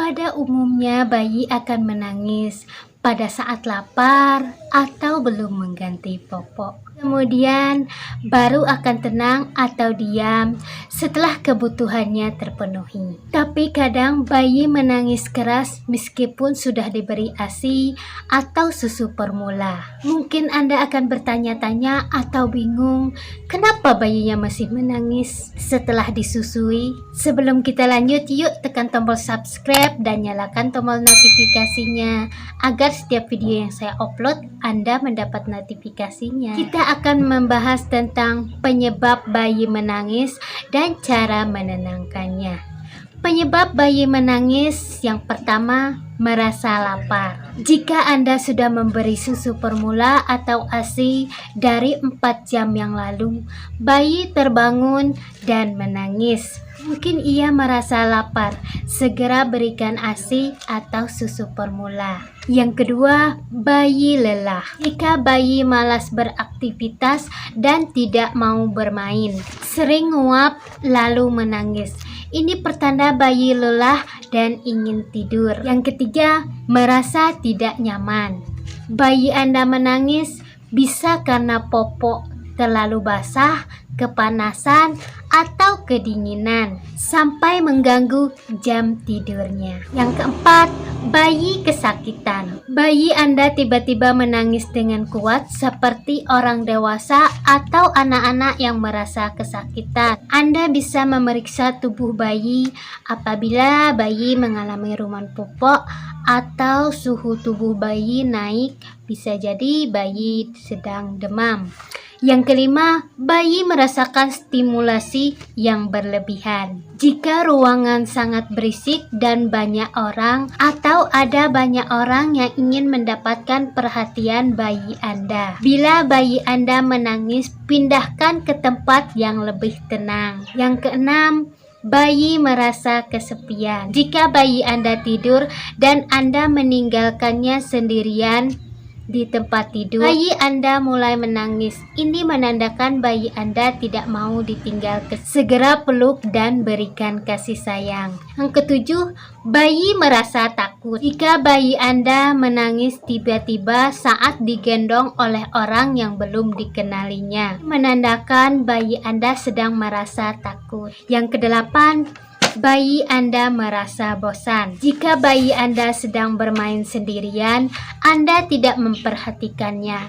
Pada umumnya bayi akan menangis pada saat lapar atau belum mengganti popok. Kemudian baru akan tenang atau diam setelah kebutuhannya terpenuhi. Tapi kadang bayi menangis keras meskipun sudah diberi ASI atau susu formula. Mungkin Anda akan bertanya-tanya atau bingung, kenapa bayinya masih menangis setelah disusui? Sebelum kita lanjut, yuk tekan tombol subscribe dan nyalakan tombol notifikasinya agar setiap video yang saya upload Anda mendapat notifikasinya. Kita akan membahas tentang penyebab bayi menangis dan cara menenangkannya. Penyebab bayi menangis yang pertama, merasa lapar. Jika Anda sudah memberi susu formula atau ASI dari 4 jam yang lalu, bayi terbangun dan menangis. Mungkin ia merasa lapar, segera berikan ASI atau susu formula. Yang kedua, bayi lelah. Jika bayi malas beraktivitas dan tidak mau bermain, sering nguap lalu menangis, ini pertanda bayi lelah dan ingin tidur. Yang ketiga, merasa tidak nyaman. Bayi Anda menangis bisa karena popok terlalu basah, kepanasan, atau kedinginan sampai mengganggu jam tidurnya. Yang keempat, bayi kesakitan. Bayi Anda tiba-tiba menangis dengan kuat seperti orang dewasa atau anak-anak yang merasa kesakitan. Anda bisa memeriksa tubuh bayi apabila bayi mengalami ruman popok atau suhu tubuh bayi naik, bisa jadi bayi sedang demam. Yang kelima, bayi merasakan stimulasi yang berlebihan. Jika ruangan sangat berisik dan banyak orang, atau ada banyak orang yang ingin mendapatkan perhatian bayi Anda. Bila bayi Anda menangis, pindahkan ke tempat yang lebih tenang. Yang keenam, bayi merasa kesepian. Jika bayi Anda tidur dan Anda meninggalkannya sendirian di tempat tidur, bayi Anda mulai menangis. Ini menandakan bayi Anda tidak mau ditinggal. Segera peluk dan berikan kasih sayang. Yang ketujuh, bayi merasa takut. Jika bayi Anda menangis tiba-tiba saat digendong oleh orang yang belum dikenalinya, menandakan bayi Anda sedang merasa takut. Yang kedelapan, bayi Anda merasa bosan. Jika bayi Anda sedang bermain sendirian, Anda tidak memperhatikannya.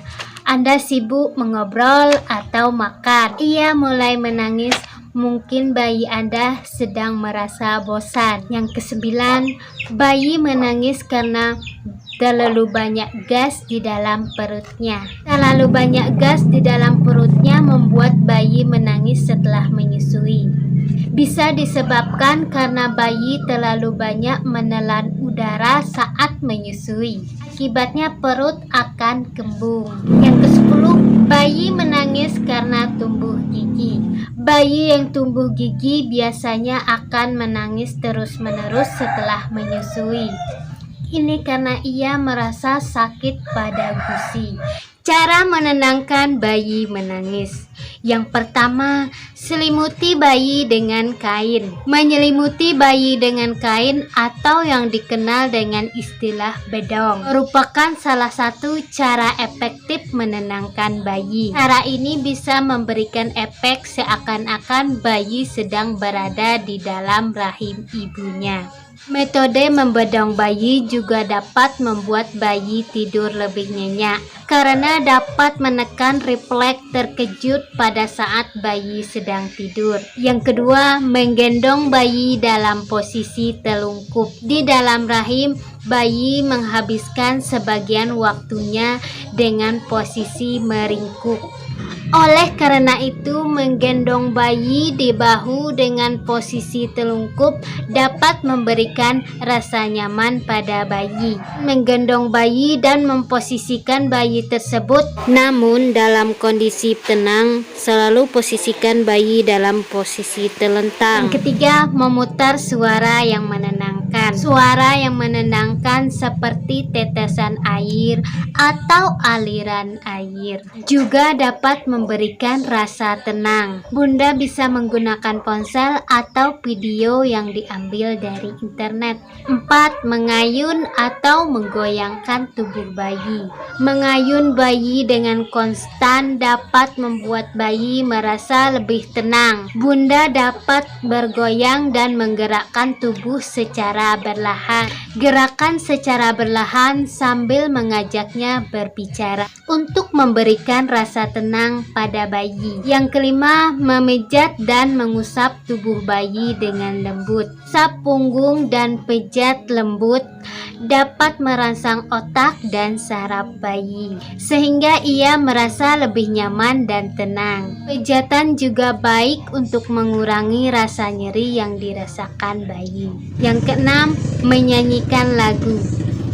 Anda sibuk mengobrol atau makan. Ia mulai menangis. Mungkin bayi Anda sedang merasa bosan. Yang kesembilan, bayi menangis karena terlalu banyak gas di dalam perutnya. Terlalu banyak gas di dalam perutnya membuat bayi menangis setelah menyusui. Bisa disebabkan karena bayi terlalu banyak menelan udara saat menyusui. Akibatnya perut akan kembung. Yang ke-10, bayi menangis karena tumbuh gigi. Bayi yang tumbuh gigi biasanya akan menangis terus-menerus setelah menyusui. Ini karena ia merasa sakit pada gusi. Cara menenangkan bayi menangis. Yang pertama, selimuti bayi dengan kain. Menyelimuti bayi dengan kain atau yang dikenal dengan istilah bedong merupakan salah satu cara efektif menenangkan bayi. Cara ini bisa memberikan efek seakan-akan bayi sedang berada di dalam rahim ibunya. Metode membedong bayi juga dapat membuat bayi tidur lebih nyenyak karena dapat menekan refleks terkejut pada saat bayi sedang tidur. Yang kedua, menggendong bayi dalam posisi telungkup. Di dalam rahim, bayi menghabiskan sebagian waktunya dengan posisi meringkuk. Oleh karena itu, menggendong bayi di bahu dengan posisi telungkup dapat memberikan rasa nyaman pada bayi. Menggendong bayi dan memposisikan bayi tersebut, namun dalam kondisi tenang, selalu posisikan bayi dalam posisi telentang. Yang ketiga, memutar suara yang menenangkan. menyenangkan. Suara yang menenangkan seperti tetesan air atau aliran air juga dapat memberikan rasa tenang. Bunda bisa menggunakan ponsel atau video yang diambil dari internet. 4. Mengayun atau menggoyangkan tubuh bayi. Mengayun bayi dengan konstan dapat membuat bayi merasa lebih tenang. Bunda dapat bergoyang dan menggerakkan tubuh secara berlahan. Gerakan secara berlahan sambil mengajaknya berbicara untuk memberikan rasa tenang pada bayi. Yang kelima, memijat dan mengusap tubuh bayi dengan lembut. Sap punggung dan pijat lembut dapat merangsang otak dan saraf bayi sehingga ia merasa lebih nyaman dan tenang. Pijatan juga baik untuk mengurangi rasa nyeri yang dirasakan bayi. Yang keenam, menyanyikan lagu.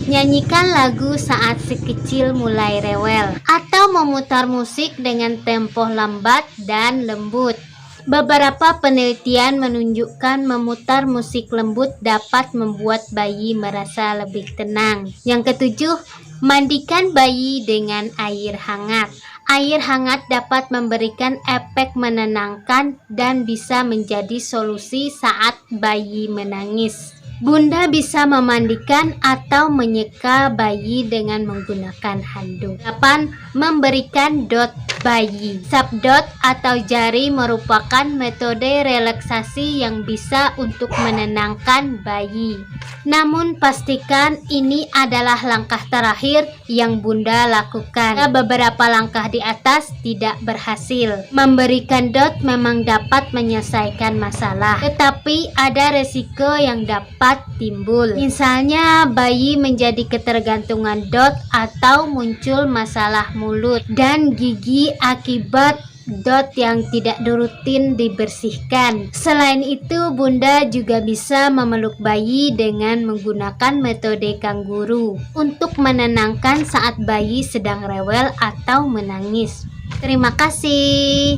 Nyanyikan lagu saat si kecil mulai rewel atau memutar musik dengan tempo lambat dan lembut. Beberapa penelitian menunjukkan memutar musik lembut dapat membuat bayi merasa lebih tenang. Yang ketujuh, mandikan bayi dengan air hangat. Air hangat dapat memberikan efek menenangkan dan bisa menjadi solusi saat bayi menangis. Bunda bisa memandikan atau menyeka bayi dengan menggunakan handuk. 8. Memberikan dot bayi. Sapdot atau jari merupakan metode relaksasi yang bisa untuk menenangkan bayi. Namun pastikan ini adalah langkah terakhir yang Bunda lakukan. Beberapa langkah di atas tidak berhasil. Memberikan dot memang dapat menyelesaikan masalah, tetapi ada resiko yang dapat timbul. Misalnya bayi menjadi ketergantungan dot atau muncul masalah mulut dan gigi akibat dot yang tidak rutin dibersihkan. Selain itu, Bunda juga bisa memeluk bayi dengan menggunakan metode kanguru untuk menenangkan saat bayi sedang rewel atau menangis. Terima kasih.